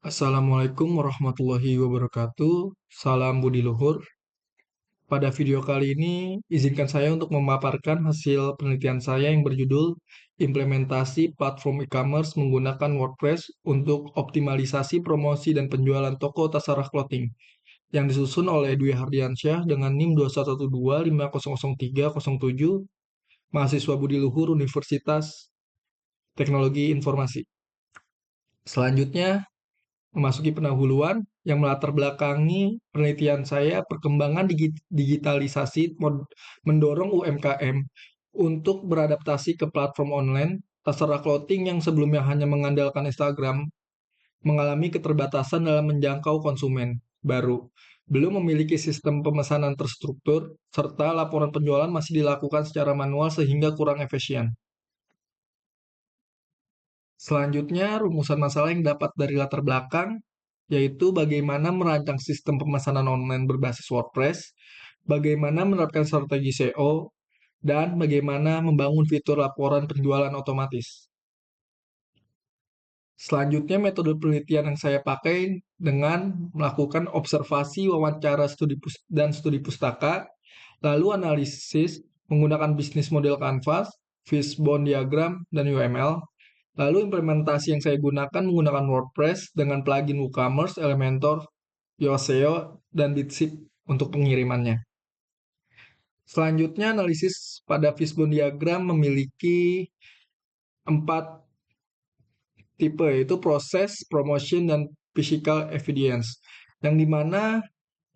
Assalamualaikum warahmatullahi wabarakatuh. Salam budi luhur. Pada video kali ini, izinkan saya untuk memaparkan hasil penelitian saya yang berjudul Implementasi Platform E-commerce menggunakan WordPress untuk optimalisasi promosi dan penjualan toko Tasarah Clothing yang disusun oleh Dwi Hardiansyah dengan NIM 212500307, mahasiswa budi luhur Universitas Teknologi Informasi. Selanjutnya, memasuki pendahuluan yang melatar belakangi penelitian saya, perkembangan digitalisasi mendorong UMKM untuk beradaptasi ke platform online. Terserah clothing yang sebelumnya hanya mengandalkan Instagram mengalami keterbatasan dalam menjangkau konsumen baru. Belum memiliki sistem pemesanan terstruktur, serta laporan penjualan masih dilakukan secara manual sehingga kurang efisien. Selanjutnya, rumusan masalah yang dapat dari latar belakang, yaitu bagaimana merancang sistem pemesanan online berbasis WordPress, bagaimana menerapkan strategi SEO, dan bagaimana membangun fitur laporan penjualan otomatis. Selanjutnya, metode penelitian yang saya pakai dengan melakukan observasi, wawancara, dan studi pustaka, lalu analisis menggunakan bisnis model Canvas, fishbone diagram, dan UML. Lalu implementasi yang saya gunakan menggunakan WordPress dengan plugin WooCommerce, Elementor, Yoast.io, dan Bitship untuk pengirimannya. Selanjutnya, analisis pada fishbone diagram memiliki 4 tipe, yaitu proses, promotion, dan physical evidence. Yang dimana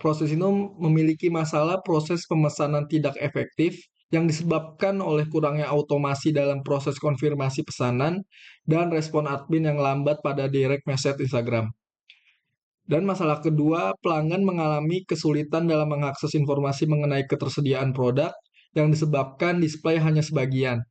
proses itu memiliki masalah proses pemesanan tidak efektif yang disebabkan oleh kurangnya automasi dalam proses konfirmasi pesanan dan respon admin yang lambat pada direct message Instagram. Dan masalah kedua, pelanggan mengalami kesulitan dalam mengakses informasi mengenai ketersediaan produk yang disebabkan display hanya sebagian.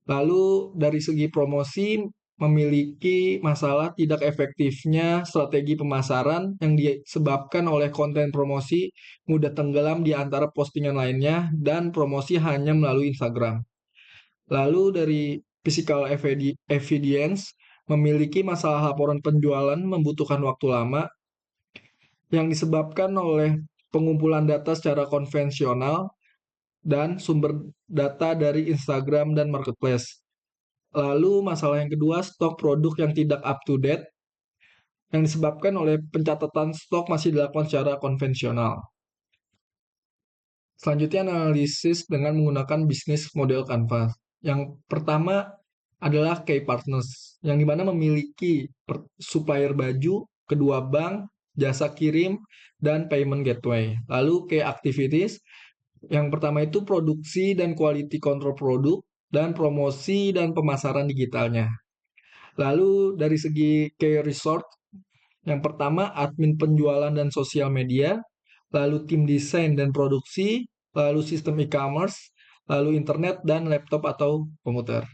Lalu dari segi promosi, memiliki masalah tidak efektifnya strategi pemasaran yang disebabkan oleh konten promosi mudah tenggelam di antara postingan lainnya dan promosi hanya melalui Instagram. Lalu dari physical evidence, memiliki masalah laporan penjualan membutuhkan waktu lama yang disebabkan oleh pengumpulan data secara konvensional dan sumber data dari Instagram dan Marketplace. Lalu masalah yang kedua, stok produk yang tidak up to date yang disebabkan oleh pencatatan stok masih dilakukan secara konvensional. Selanjutnya analisis dengan menggunakan bisnis model Canvas. Yang pertama adalah key partners, yang dimana memiliki supplier baju, kedua bank, jasa kirim, dan payment gateway. Lalu key activities, yang pertama itu produksi dan quality control produk, dan promosi dan pemasaran digitalnya. Lalu dari segi key resort, yang pertama admin penjualan dan sosial media, lalu tim desain dan produksi, lalu sistem e-commerce, lalu internet dan laptop atau komputer.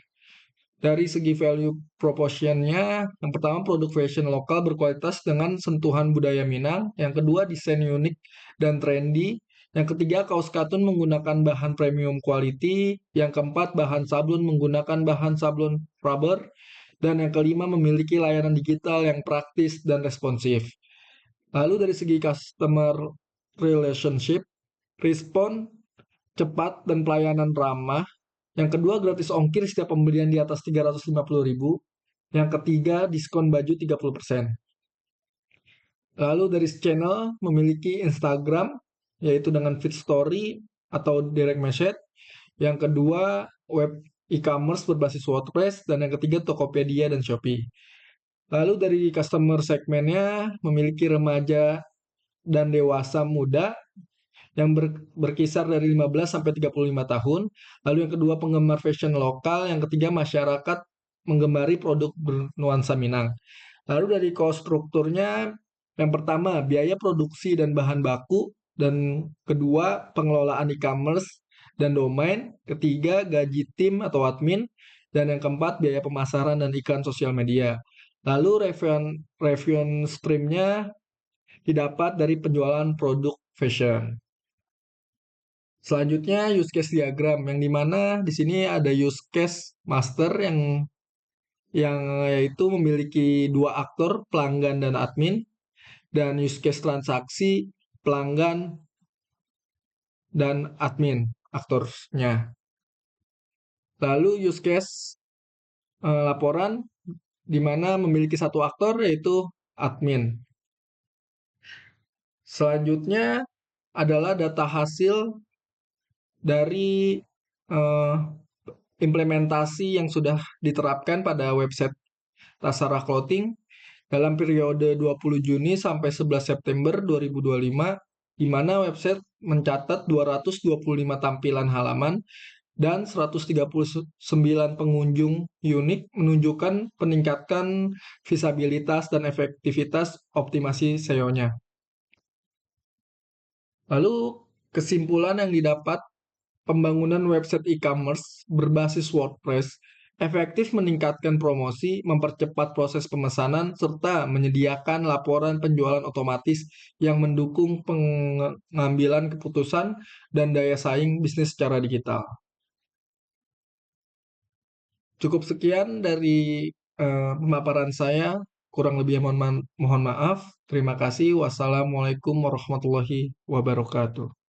Dari segi value proposition-nya, yang pertama produk fashion lokal berkualitas dengan sentuhan budaya Minang, yang kedua desain unik dan trendy, yang ketiga kaos katun menggunakan bahan premium quality, yang keempat bahan sablon menggunakan bahan sablon rubber, dan yang kelima memiliki layanan digital yang praktis dan responsif. Lalu dari segi customer relationship, respon cepat dan pelayanan ramah. Yang kedua, gratis ongkir setiap pembelian di atas 350.000. Yang ketiga, diskon baju 30%. Lalu dari channel memiliki Instagram, yaitu dengan feed story atau direct message. Yang kedua, web e-commerce berbasis WordPress. Dan yang ketiga, Tokopedia dan Shopee. Lalu dari customer segmennya memiliki remaja dan dewasa muda yang berkisar dari 15 sampai 35 tahun. Lalu yang kedua penggemar fashion lokal, yang ketiga masyarakat menggemari produk bernuansa Minang. Lalu dari cost strukturnya, yang pertama biaya produksi dan bahan baku, dan kedua pengelolaan e-commerce dan domain, ketiga gaji tim atau admin, dan yang keempat biaya pemasaran dan iklan sosial media. Lalu revenue streamnya didapat dari penjualan produk fashion. Selanjutnya use case diagram, yang dimana di sini ada use case master yang yang yaitu memiliki dua aktor, pelanggan dan admin, dan use case transaksi, pelanggan dan admin aktornya. Lalu use case laporan di mana memiliki satu aktor yaitu admin. Selanjutnya adalah data hasil dari eh, implementasi yang sudah diterapkan pada website Tasarah Clothing dalam periode 20 Juni sampai 11 September 2025, di mana website mencatat 225 tampilan halaman dan 139 pengunjung unik, menunjukkan peningkatan visabilitas dan efektivitas optimasi SEO-nya. Lalu kesimpulan yang didapat, pembangunan website e-commerce berbasis WordPress efektif meningkatkan promosi, mempercepat proses pemesanan, serta menyediakan laporan penjualan otomatis yang mendukung pengambilan keputusan dan daya saing bisnis secara digital. Cukup sekian dari pemaparan saya. Kurang lebih mohon maaf. Terima kasih. Wassalamualaikum warahmatullahi wabarakatuh.